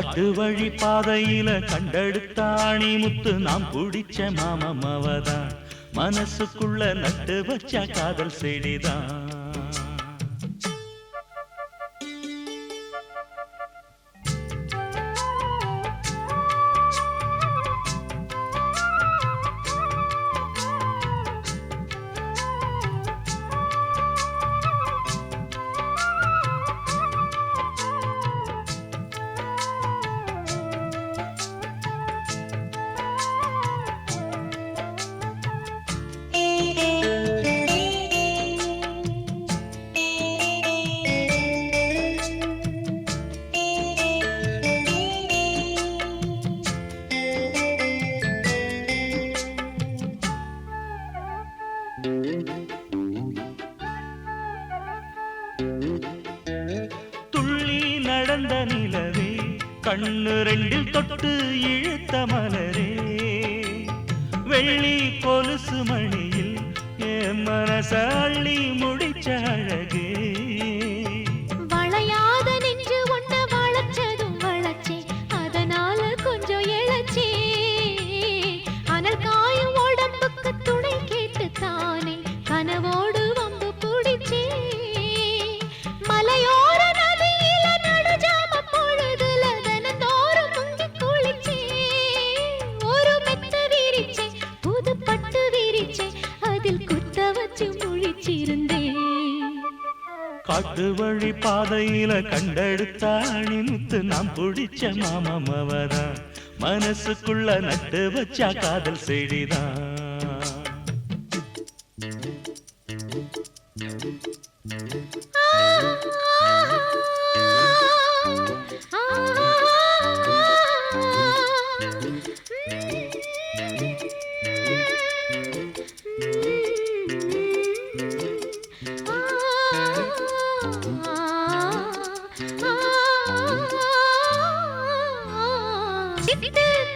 காட்டு வழி பாதையில கண்டெடுத்தாணி முத்து நாம் பிடிச்ச மாமவதான் மனசுக்குள்ள நட்டு வச்ச காதல் செடிதான். துள்ளி நடந்த நிலவே கண்ணு ரெண்டில் தொட்டு இழுத்த மலரே வெள்ளி கொலுசு மணியில் என் மனச அள்ளி முடிச்ச அழகே. வளையாத நெஞ்சு ஒன்ன வளைச்சதும் வளைச்சே அதனால கொஞ்சம் இழைச்சே அனல் காயும் உடம்புக்கு துணை கேட்டு தானே கனவோடு வம்பு பிடிச்சே மலையோர நதியில நடுஜாம பொழுதுல தினந்தோறும் முங்கி குளிச்சே ஒரு மெத்த விரிச்சே புது பட்டு விரிச்சே அதில் குத்த வச்சு முழிச்சிருந்தேன். காட்டு வழி பாதையில கண்டெடுத்தாணி முத்து நாம் பிடிச்ச மாமவதான் மனசுக்குள்ள நட்டு வச்ச காதல் செடிதான்.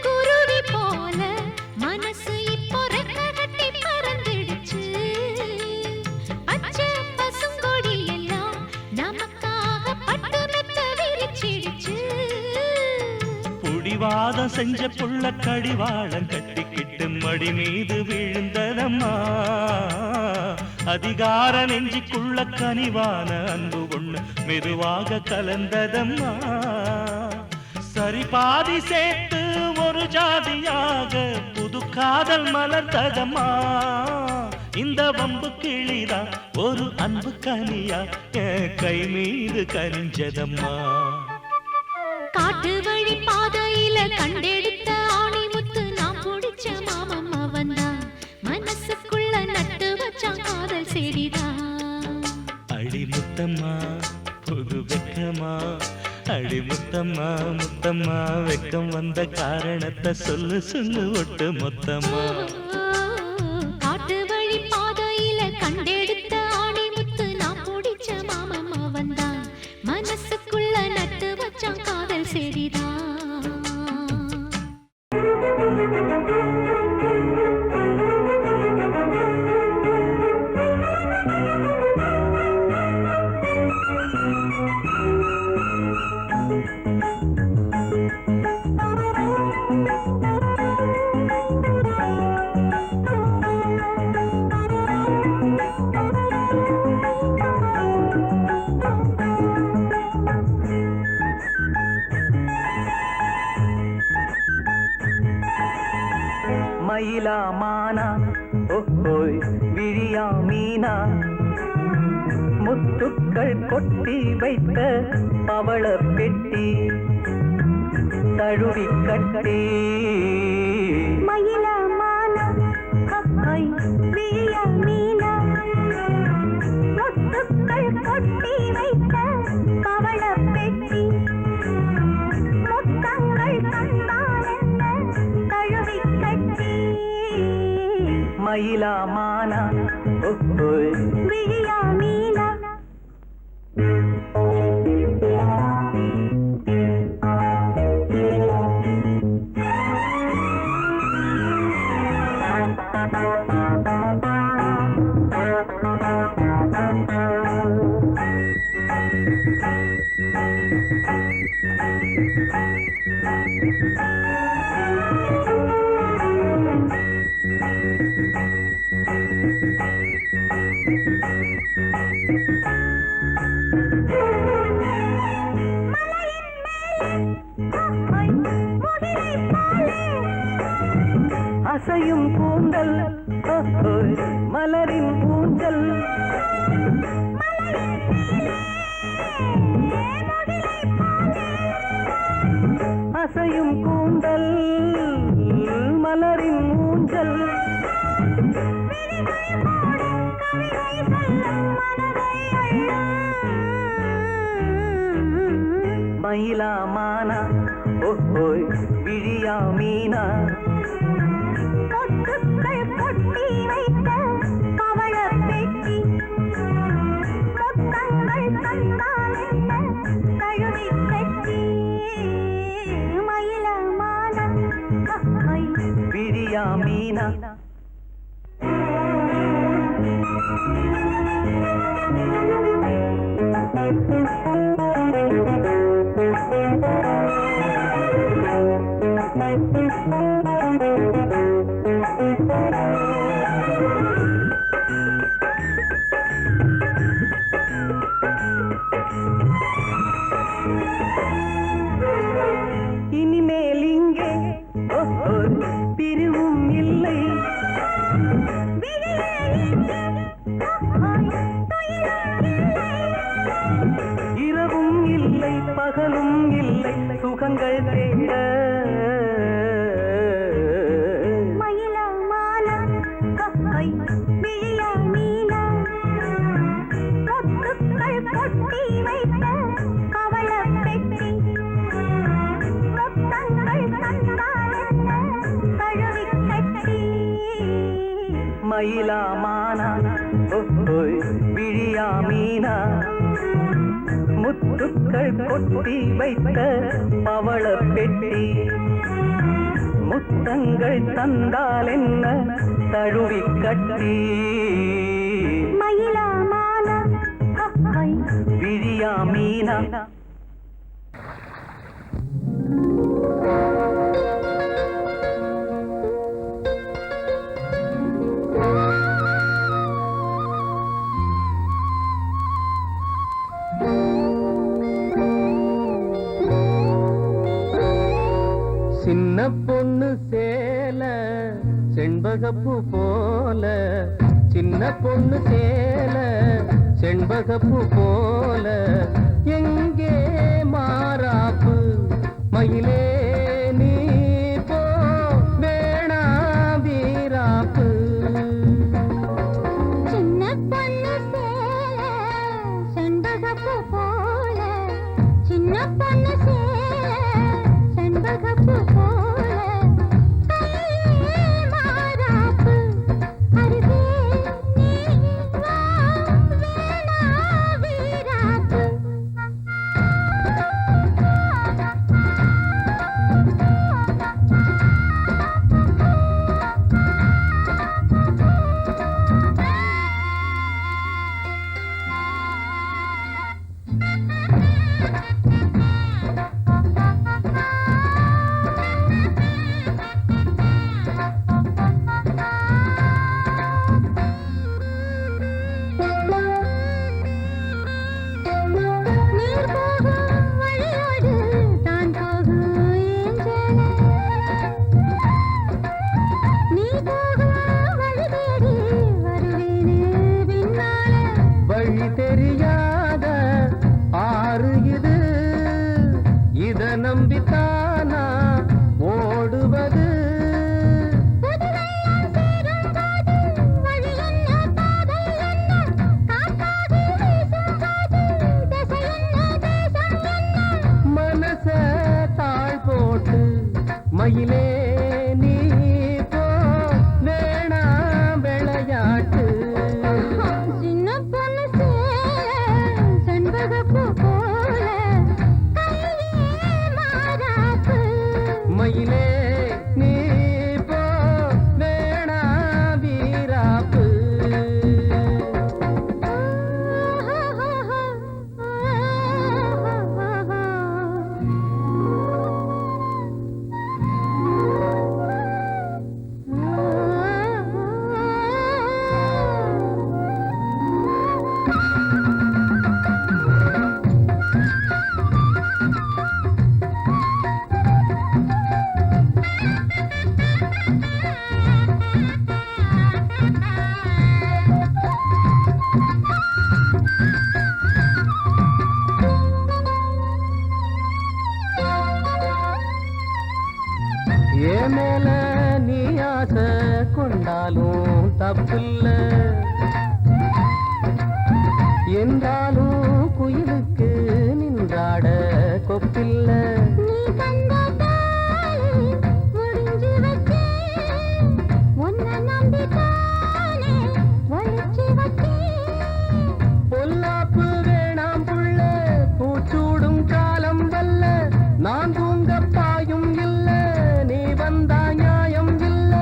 குருவி போல மனசு இப்போ ரெக்க கட்டி பறந்துடுச்சு பச்சை பசுங்கொடி எல்லாம் நமக்காக பட்டு மெத்த விரிச்சிடுச்சு. புடிவாதம் செஞ்ச புள்ள கடிவாளம் கட்டிக்கிட்டு மடி மீது விழுந்ததம்மா அதிகார நெஞ்சிக்குள்ள கனிவான அன்பு ஒண்ணு மெதுவாக கலந்ததம்மா. சரி பாதி சேர்த்து ஒரு ஜாதியாக புது காதல் மலர்ந்ததம்மா. இந்த வம்பு கிளிதா ஒரு அன்பு கனியா கை மீது கனிஞ்சதம்மா. காட்டு வழி பாதையில கண்டெடுத்த ஆணி முத்து நான் பிடிச்ச மாமன் தான் மனசுக்குள்ள நட்டு வச்சான் காதல் செடிதான். அடி முத்தம்மா புது வெக்கமா அடி முத்தம்மா முத்தம்மா வெக்கம் வந்த காரணத்தை சொல்லு சொல்லு ஒட்டு மொத்தமா. காட்டு வழி பாதையில கண்டெடுத்த ஆணி முத்து நான் பிடிச்ச மாமன் தான் மனசுக்குள்ள நட்டு வச்சான் காதல் செடிதான். மயிலா மானா ஓஹோய் விழியா மீனா முத்துக்கள் கொட்டி வைத்த பவள பெட்டி தழுவி கட்டி மயிலா மானா ஓஹோய் விழியா மீனா முத்துக்கள் கொட்டி வைத்த பவள பெட்டி முத்தங்கள் தந்தால் என்ன தழுவி கட்டி மயிலா மானா ஓஹோய் விழியா மீனா. அசையும் கூந்தல் ஓஹோய், மலரின் ஊஞ்சல் அசையும் கூந்தல் மலரின் ஊஞ்சல் மயிலா மானா ஓஹோய் விழியா மீனா பொட்டுக்கள் பொட்டி வைத்த பவளப் பெட்டி முத்தங்கள் தந்தால் என்ன தழுவிக் கட்டி மயிலமான விழியா மீனா இனிமேல் இங்கே ஓஹோய் பிரிவும் இல்லை இரவும் இல்லை பகலும் இல்லை சுகங்கள் தேட மயிலமான விழியா மீனா முத்துக்கள் பொட்டி வைத்த பவளப் பெட்டி முத்தங்கள் தந்தால் என்ன தழுவிக் கட்டி மயிலா மானா ஓஹோய் விழியா மீனா முத்துக்கள் கொட்டி வைத்த பவள பெட்டி முத்தங்கள் தந்தால் என்ன தழுவி கட்டி மயிலமான விழியா மீனா சின்ன பொண்ணு சேல செண்பகப்பூ போல சின்ன பொண்ணு சேல செண்பகப்பூ போல எங்கே மாறாப்பு மயிலே நீ போ வேணா வீராப்பு சின்ன பொண்ணு சேல செண்பகப்பூ போல சின்ன பொண்ணு சேல செண்பகப்பூ போல கையே மாறாப்பு அருகே நீ வா வேணா வீராப்பு தப்பில்ல என்றாலும் குயிலுக்கு நின்றாட கொப்பில்ல நீ தந்த தாலி முடிஞ்சு வச்சேன் உன்னை நம்பித்தானே ஒழிச்சு வச்சேன் பொல்லாப்பு வேணாம் புள்ள பூச்சூடும் காலம் வல்ல நான் தூங்க பாயும் இல்ல நீ வந்தா நியாயம் இல்ல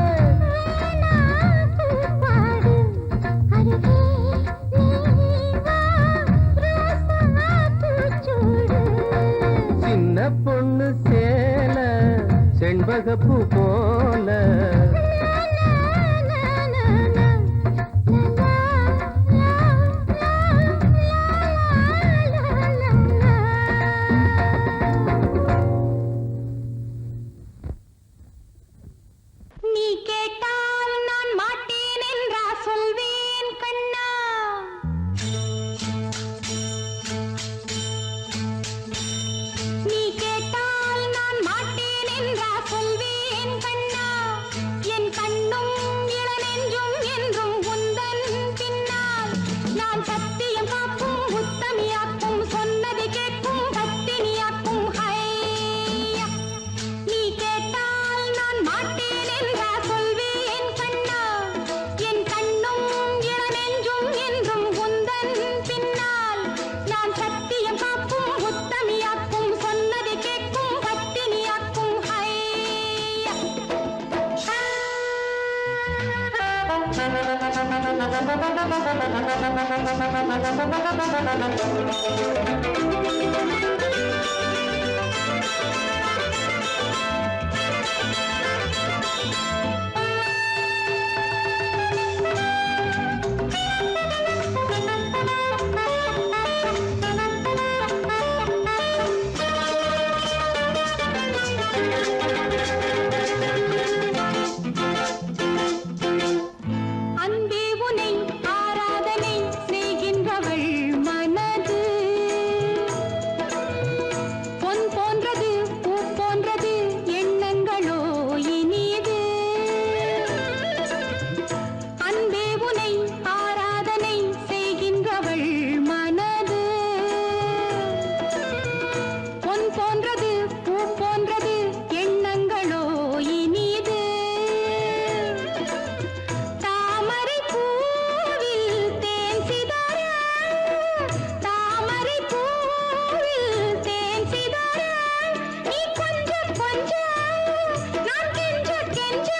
பாடு அருகே நீ வா ரோசா பூச்சூடு சின்ன பொண்ணு சேல செண்பகப்பூ போல நீ கேட்டால் நான் மாட்டேன் என்றா சொல்வேன் கண்ணா நீ கேட்டால் நான் மாட்டேன் என்றா சொல்வேன் கண்ணா என் கண்ணும் இளநெஞ்சும் என்றும் உந்தன் பின்னால் நான் சத்தியம் காக்கும் உத்தமியாக்கும் சொன்னதை கேட்கும் பத்தினியாக்கும் ஹையா நீ கேட்டால் நான் மாட்டேன் என்றா சொல்வேன் கண்ணா என் கண்ணும் இளநெஞ்சும் என்றும் உந்தன் பின்னால் நான் சத்தியம் காக்கும் உத்தமியாக்கும் சொன்னதை கேட்கும் பத்தினியாக்கும் ஹையா அன்பே உனை ஆராதனை செய்கின்றவள் மனது பொன் போன்றது பூ போன்றது எண்ணங்களோ இனிது அன்பே உனை ஆராதனை செய்கின்றவள் மனது பொன் போன்றது பூ போன்றது எண்ணங்களோ இனிது தாமரை பூவில் தேன் சிதற தாமரை பூவில் தேன் சிதற நீ கொஞ்சம் கொஞ்சம் நான் கெஞ்ச கெஞ்ச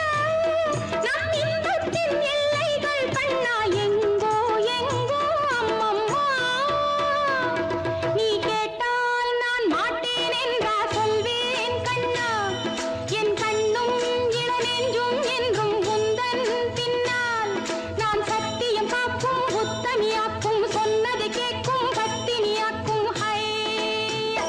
நம் இன்பத்தின் எல்லைகள் கண்ணா எங்கோ எங்கோ அம்மம்மா நீ கேட்டால் நான் மாட்டேன் என்றா சொல்வேன் கண்ணா என் கண்ணும் இளநெஞ்சும் என்றும் உந்தன் பின்னால் நான் சத்தியம் காக்கும் உத்தமியாக்கும் சொன்னதை கேட்கும் பத்தினியாக்கும் ஹையா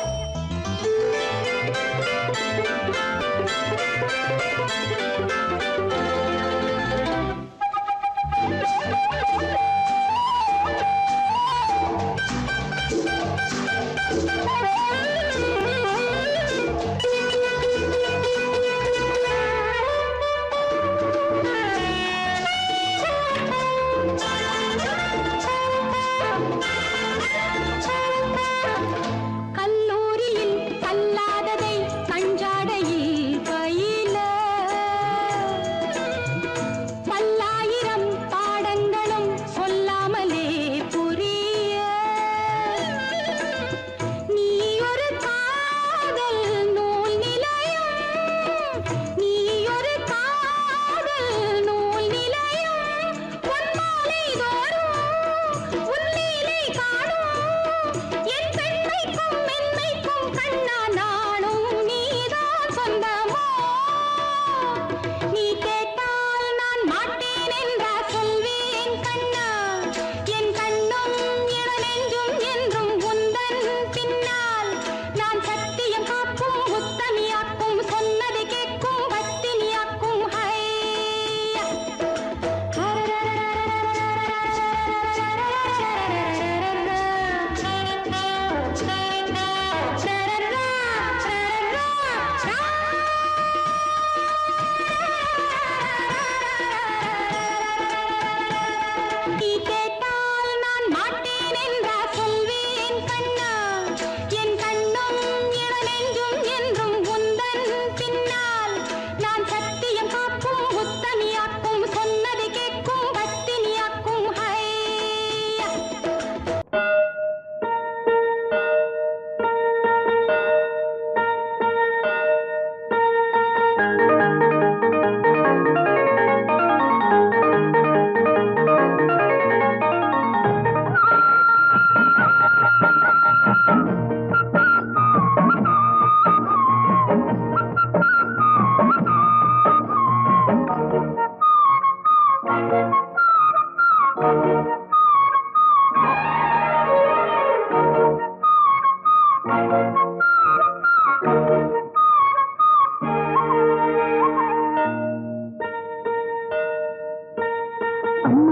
கல்லூரியில் கல்லாததை கஞ்சாடையில் பயில பல்லாயிரம் பாடங்களும் சொல்ல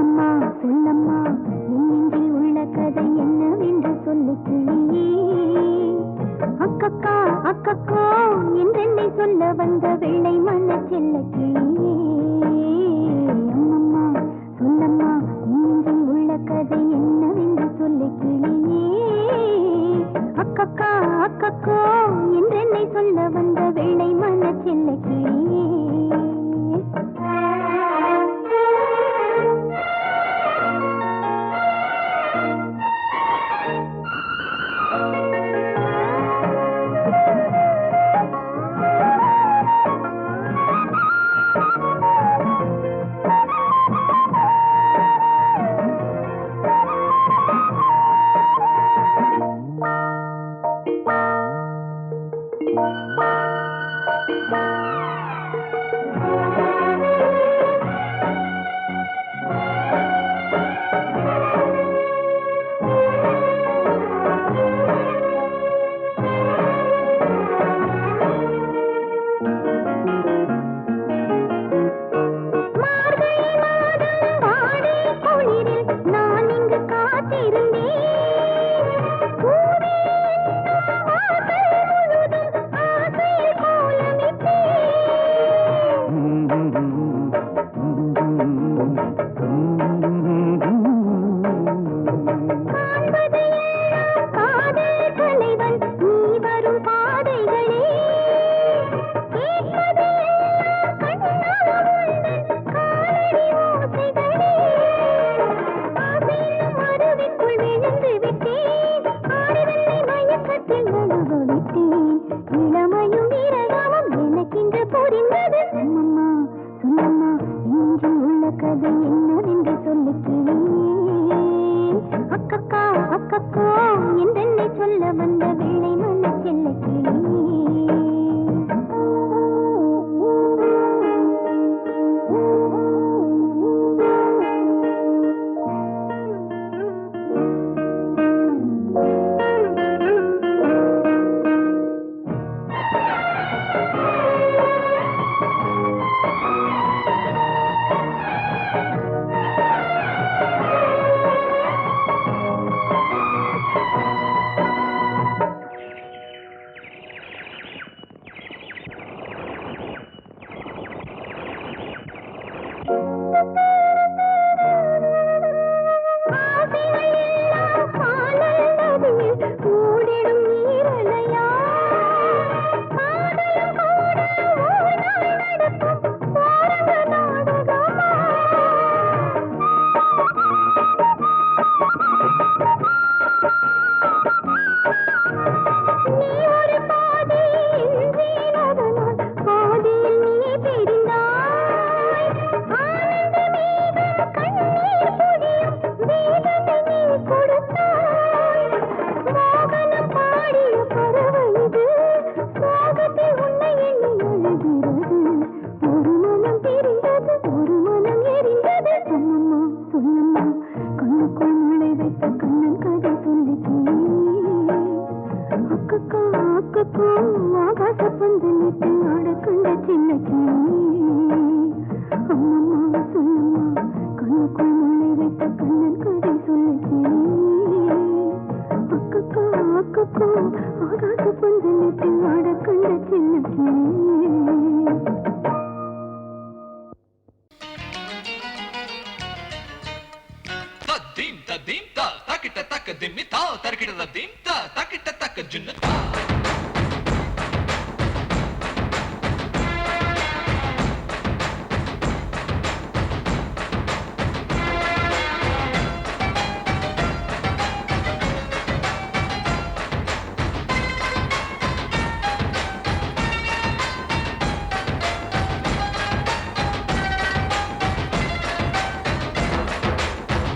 அம்மம்மா சொல்லம்மா என் நெஞ்சில் உள்ள கதை என்னவென்று சொல்லு கிளியே. அக்கக்கா அக்கக்கோ என்றென்னை சொல்ல வந்த வெள்ளை மன செல்ல கிளியே. அம்மம்மா சொல்லம்மா என் நெஞ்சில் உள்ள கதை என்னவென்று சொல்லு கிளியே. அக்கக்கா அக்கக்கோ என்றென்னை சொல்ல வந்த வெள்ளை மன செல்ல கிளியே.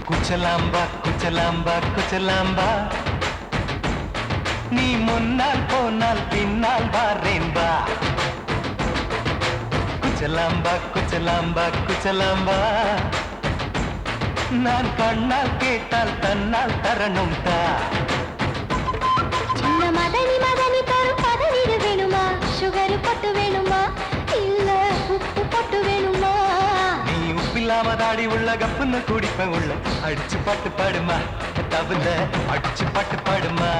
குச்சலாம்பா குச்சலாம்பா குச்சலாம்பா நீ முன்னால் போனால் பின்னால் வாரேன்பா. குச்சலாம்பா குச்சலாம்பா குச்சலாம்பா நான் கண்ணால் கேட்டால் தன்னால் தரணும் தா. சின்ன மதனி மதனி தரும் பதநீர் வேணுமா, சுகர் பொட்டு வேணுமா, இல்ல உப்பு பொட்டு வேணுமா? நீ உப்பில்லா உப்பில்லாம தாடி உள்ள கப்புன்னு குடிப்பேன் உள்ள அடிச்சு பாட்டு பாடுமா தபுல அடிச்சு பாட்டு பாடுமா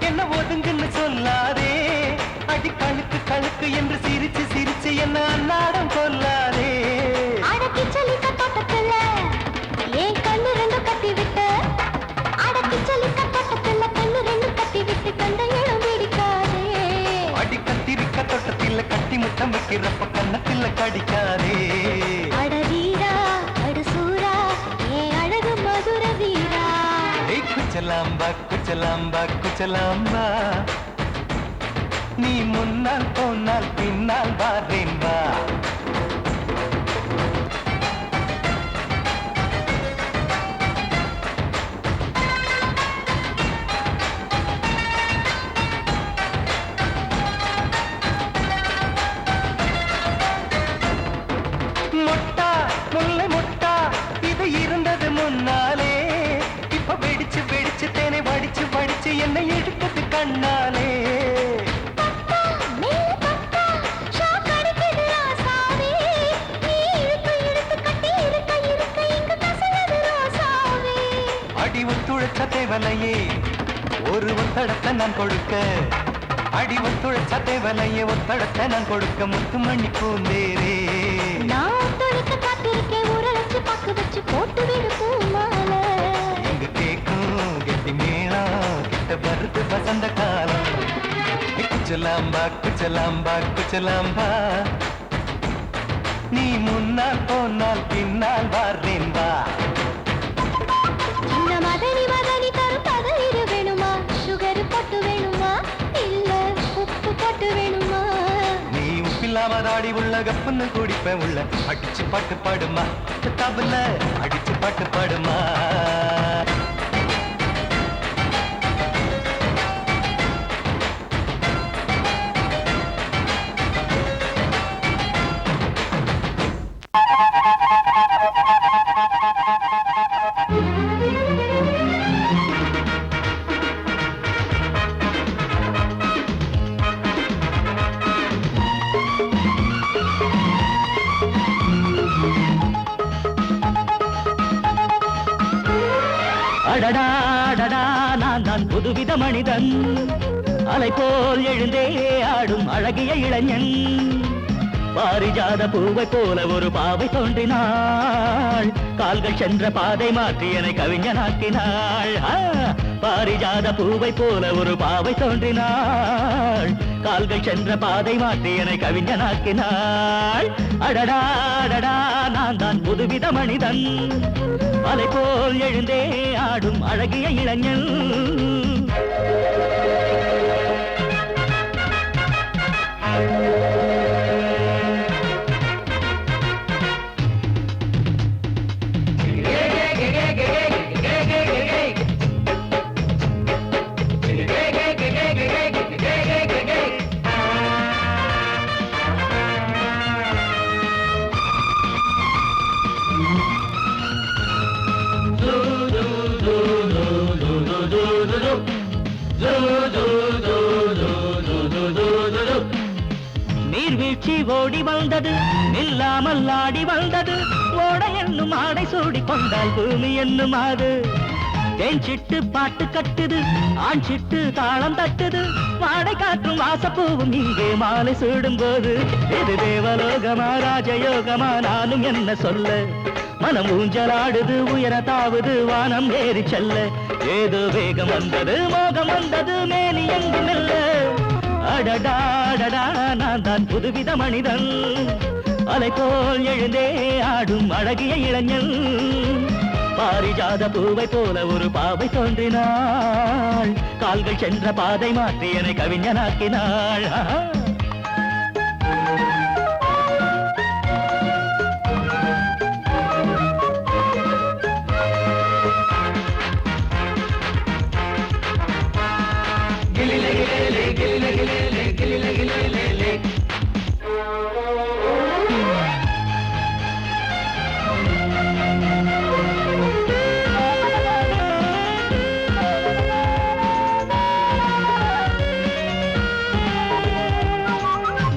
என்ன ஒதுங்குன்னு சொல்லாதே அடி கழுக்கு கழுக்கு என்று சிரிச்சு சிரிச்சு என்ன அன்னாடம் கொல்லாதே அடக்கி சொல்லி கட்டத்துல ஏன் கண்ணு ரெண்டு கட்டி விட்டு அடக்கி சொல்லி கட்டத்துல கண்ணு ரெண்டு கட்டி விட்டு கண்ட இடம் பிடிக்காதே அடி கத்திரிக்க தோட்டத்தில் கட்டி முத்தம் வைக்கிறப்ப கண்ணத்தில் கடிக்காதே அட வீரா அடு சூரா ஏன் அழகு மதுர வீரா குச்சலாம்பா குச்சலாம்பா குச்சலாம்பா நீ முன்னால் போனால் பின்னால் வாரேன் வா முட்டா முல்லை முட்டா இது இருந்தது முன்னாலே இப்ப வெடிச்சு வெடிச்சு தேனை வடிச்சு வடிச்சு என்னை எடுத்தது கண்ணாலே அடி ஒத்துழைச்ச தேவலையே ஒரு ஒத்தடத்தை நான் கொடுக்க அடி ஒத்துழைச்ச தேவலையே ஒத்தடத்தை நான் கொடுக்க முத்துமணி பூந்தேரே நான் தொடுக்க காத்திருக்கேன் உரளைச்சு பக்கு வச்சு போட்டு விடு பூமாலை எங்க கேக்கும் கெட்டி மேளம் கிட்ட வருது வசந்த காலம் குச்சலாம்பா குச்சலாம்பா குச்சலாம்பா நீ முன்னால் போனால் பின்னால் வாரேன் வா இந்த மதனி மதனி தரும் பதனிரு வேணுமா சுகர் போட்டு வேணுமா இல்ல உப்பு போட்டு வேணுமா நீ உப்பில்லாம தாடி உள்ள கப்புன்னு குடிப்பேன் உள்ள அடிச்சு பாட்டு பாடுமா தபுல அடிச்சு பாட்டு பாடுமா அடடா நான் தான் புதுவித மனிதன் அலை போல் எழுந்தே ஆடும் அழகிய இளைஞன் பாரிஜாத பூவை போல ஒரு பாவை தோன்றினாள் கால்கள் சென்ற பாதை மாற்றி என்னை கவிஞனாக்கினாள் பாரிஜாத பூவை போல ஒரு பாவை தோன்றினாள் கால்கள் சென்ற பாதை மாற்றி என்னை கவிஞனாக்கினாள் அடடா நான் தான் புதுவித மனிதன் அலை போல் எழுந்தே ஆடும் அழகிய இளைஞன் நீர்வீழ்ச்சி ஓடி வந்தது நில்லாமல் ஆடி வந்தது ஓட என்னும் ஆடை சூடி கொண்டால் பூமி என்னும் ஆடு தேன் சிட்டு பாட்டு கட்டுது ஆண் சிட்டு தாளம் தட்டுது வாடை காற்றும் வாசப்பூவும் இங்கே மாலை சூடும் போது இது தேவலோகமா ராஜயோகமா நானும் என்ன சொல்ல மனம் ஊஞ்சலாடுது உயர தாவுது வானம் ஏறி செல்ல ஏதோ வேகம் வந்தது மோகம் வந்தது மேனி எங்கும் இல்ல அடடா நான் தான் புதுவித மனிதன் அலை போல் எழுந்தே ஆடும் அழகிய இளைஞன் பாரிஜாத பூவை போல ஒரு பாவை தோன்றினாள் கால்கள் சென்ற பாதை மாற்றி என்னை கவிஞனாக்கினாள்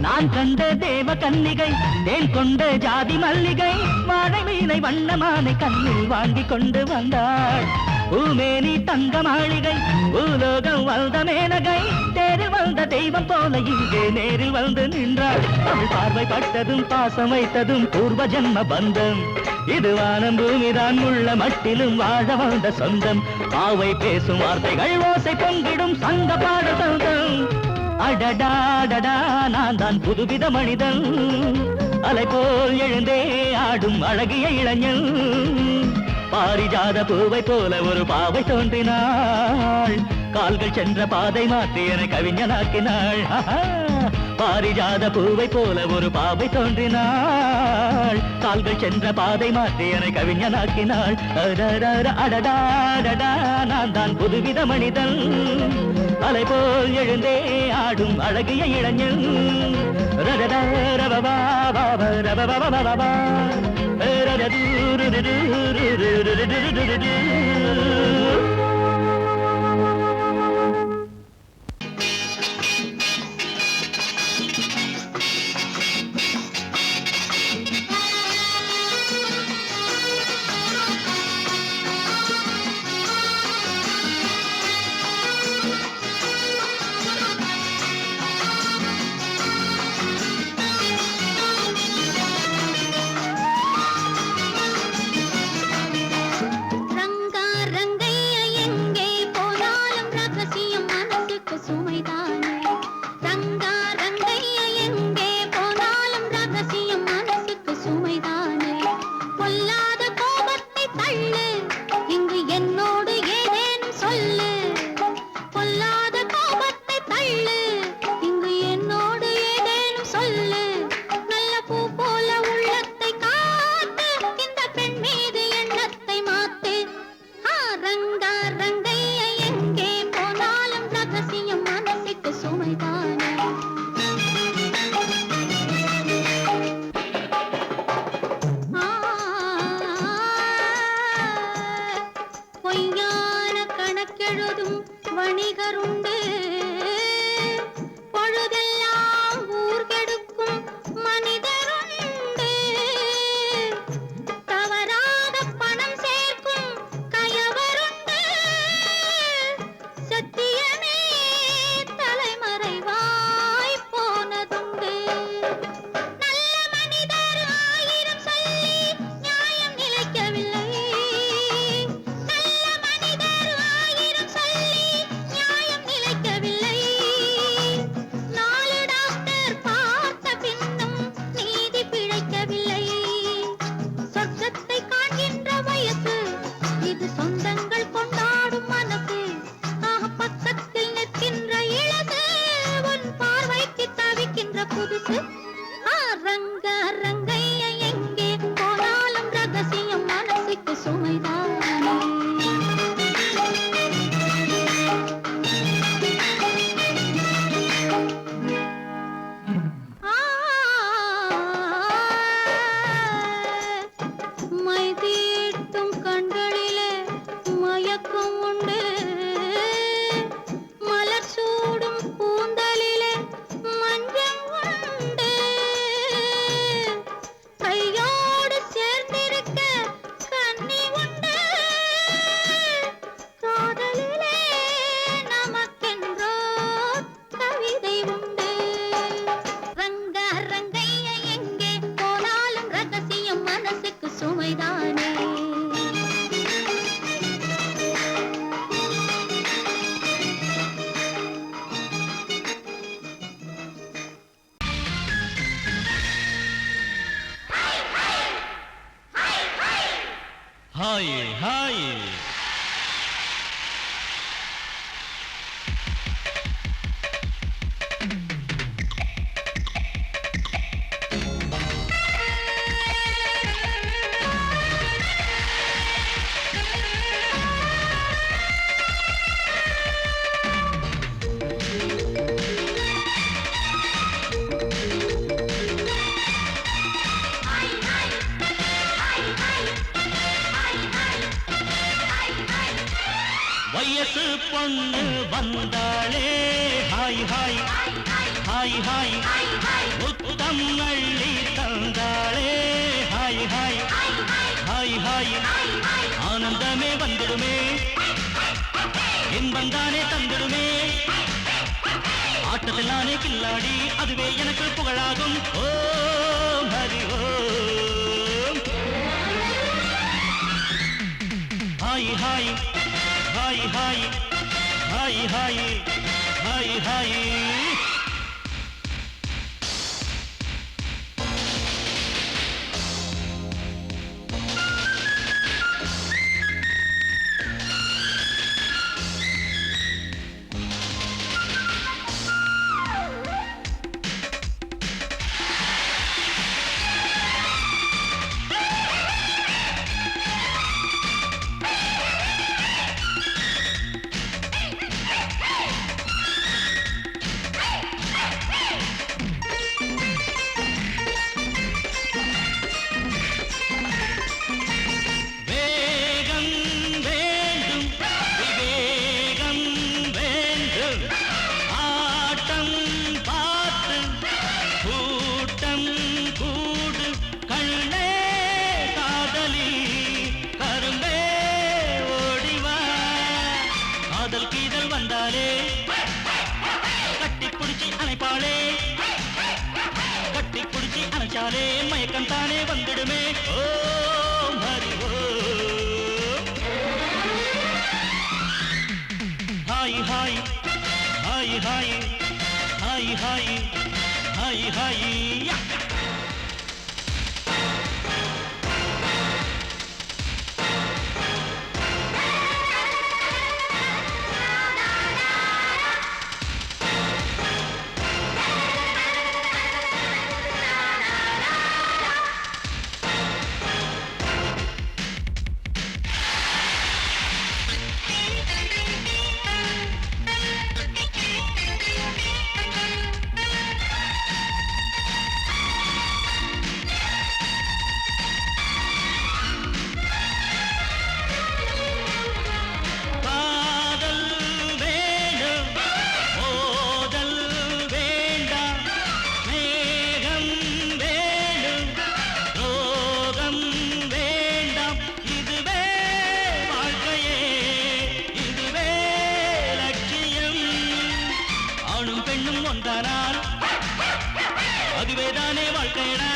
நான் கண்ட தேவ கன்னிகை தேன் கொண்ட ஜாதி மல்லிகை வாழை மீனை வண்ணமானை கண்ணில் வாங்கி கொண்டு வந்தாள் பூமேனி தங்க மாளிகை பூலோகம் வந்த மேனகை தேரில் வந்த தெய்வம் போல இங்கே நேரில் வந்து நின்றாள் அவள் பார்வை பட்டதும் பாசம் வைத்ததும் பூர்வ ஜன்ம பந்தம் இது வானம் பூமிதான் உள்ள மட்டிலும் வாழ வந்த சொந்தம் பாவை பேசும் வார்த்தைகள் ஓசை பொங்கிடும் சங்க பாட சொந்தம் அடடாடடா நான் தான் புதுவித மனிதன் அலை போல் எழுந்தே ஆடும் அழகிய இளைஞன் பாரிஜாத பூவை போல ஒரு பாவை தோன்றினாள் கால்கள் சென்ற பாதை மாற்றி என கவிஞனாக்கினாள் பாரிஜாத பூவை போல ஒரு பாவை தோன்றினாள் கால்கள் சென்ற பாதை மாற்றி என கவிஞனாக்கினாள் அடடாடடா நான் தான் புதுவித மனிதன் அலை போல் எழுந்தே ஆடும் அழகிய இளைஞன் நிலைக்கவில்லை பொண்ணு வந்தாளே ஹாய் ஹாய் ஹாய் ஹாய் முத்தம் அள்ளி தந்தாளே ஹாய் ஹாய் ஹாய் ஹாய் ஆனந்தமே வந்துடுமே இன்பந்தானே தந்திடுமே ஆட்டத்தில் நானே கில்லாடி அதுவே எனக்கு புகழாகும் ஓம் ஹரி ஓம் hi hi hi hi hi hi hi hi மயக்கம் தானே வந்துடுமே ஓம் ஹரி ஓம் hi hi hi hi hi hi hi hi அதுவேதானே வாழ்க்கையடா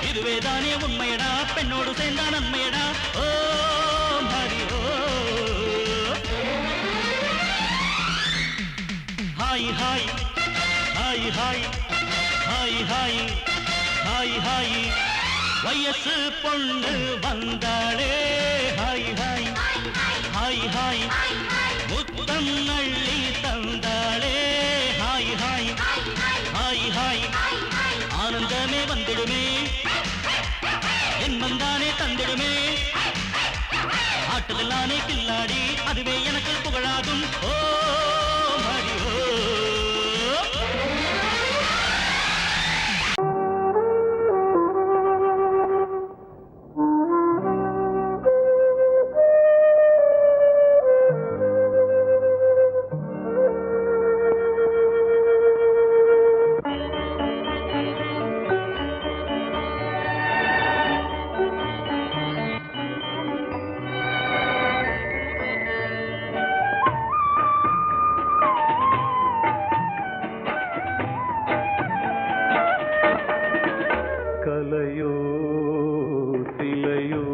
இதுவேதானே உண்மையடா பெண்ணோடு சேர்ந்தா நன்மையடா ஓம் ஹரி ஓம் hi hi hi hi hi hi hi hi வயசு பொண்ணு வந்தாளே ஹாய் ஹாய் ஹாய் ஹாய் முத்தம் அள்ளி தந்தாளே ஹாய் ஹாய் ஹாய் ஹாய் ஆனந்தமே வந்துடுமே என்பந்தானே தந்திடுமே ஆட்டத்தில் நானே கில்லாடி அதுவே எனக்கு புகழாகும் ஓம் ஹரி ஓம் கலையோ சிலையோ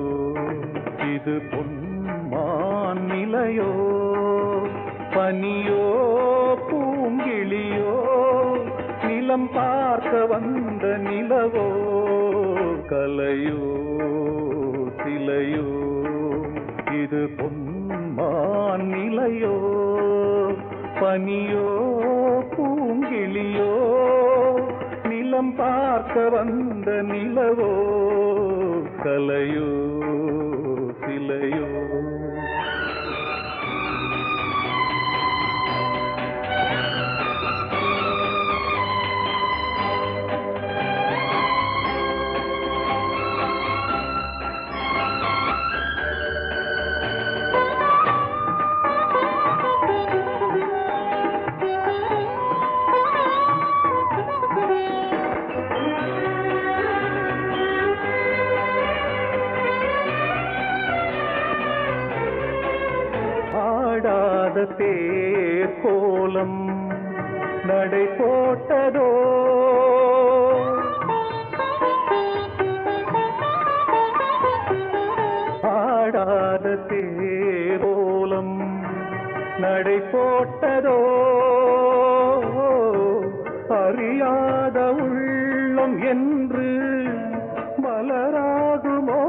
இது பொன்மான் நிலையோ பனியோ பூங்கிளியோ நிலம் பார்க்க வந்த நிலவோ கலையோ சிலையோ இது பொன்மான் நிலையோ பனியோ பூங்கிளியோ நிலம் பார்க்க வந்த நிலவோ கலையோ சிலையோ ஆடாத தேர் கோலம் நடை போட்டதோ ஆடாத தேரோலம் நடை போட்டதோ அறியாத உள்ளம் என்று மலராகுமோ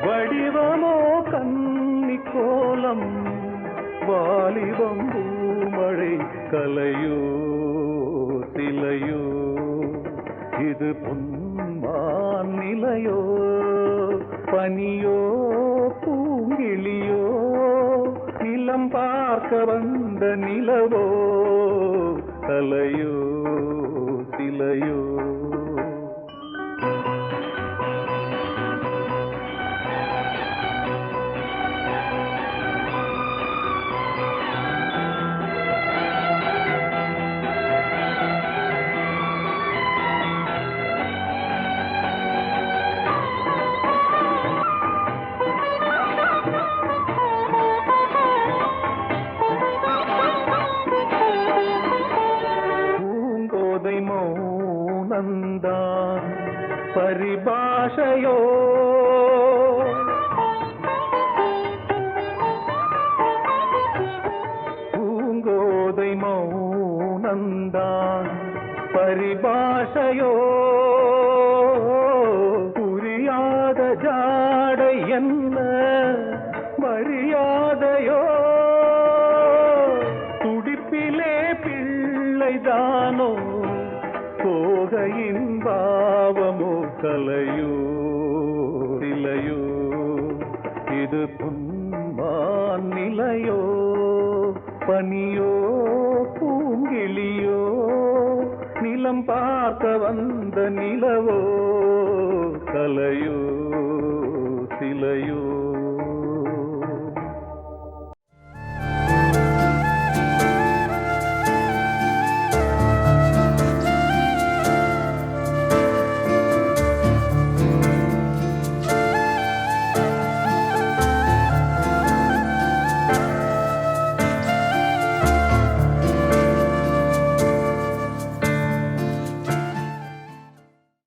வடிவமோ கன்னி கோலம் வாலிபம் பூமழை கலையோ சிலையோ இது பொன்மான் நிலையோ பனியோ பூங்கிளியோ நிலம் பார்க்க வந்த நிலவோ கலையோ சிலையோ மௌனந்தான் பரிபாஷையோ பூங்கோதை மௌனந்தான் பரிபாஷையோ புரியாத ஜாடை என்ன மரியாதையோ துடிப்பிலே பிள்ளைதானோ போகையின் பாவமோ கலையோ இலையோ இது பொன்மான் நிலையோ பனியோ பூங்கிளியோ நிலம் பார்க்க வந்த நிலவோ கலையோ சிலையோ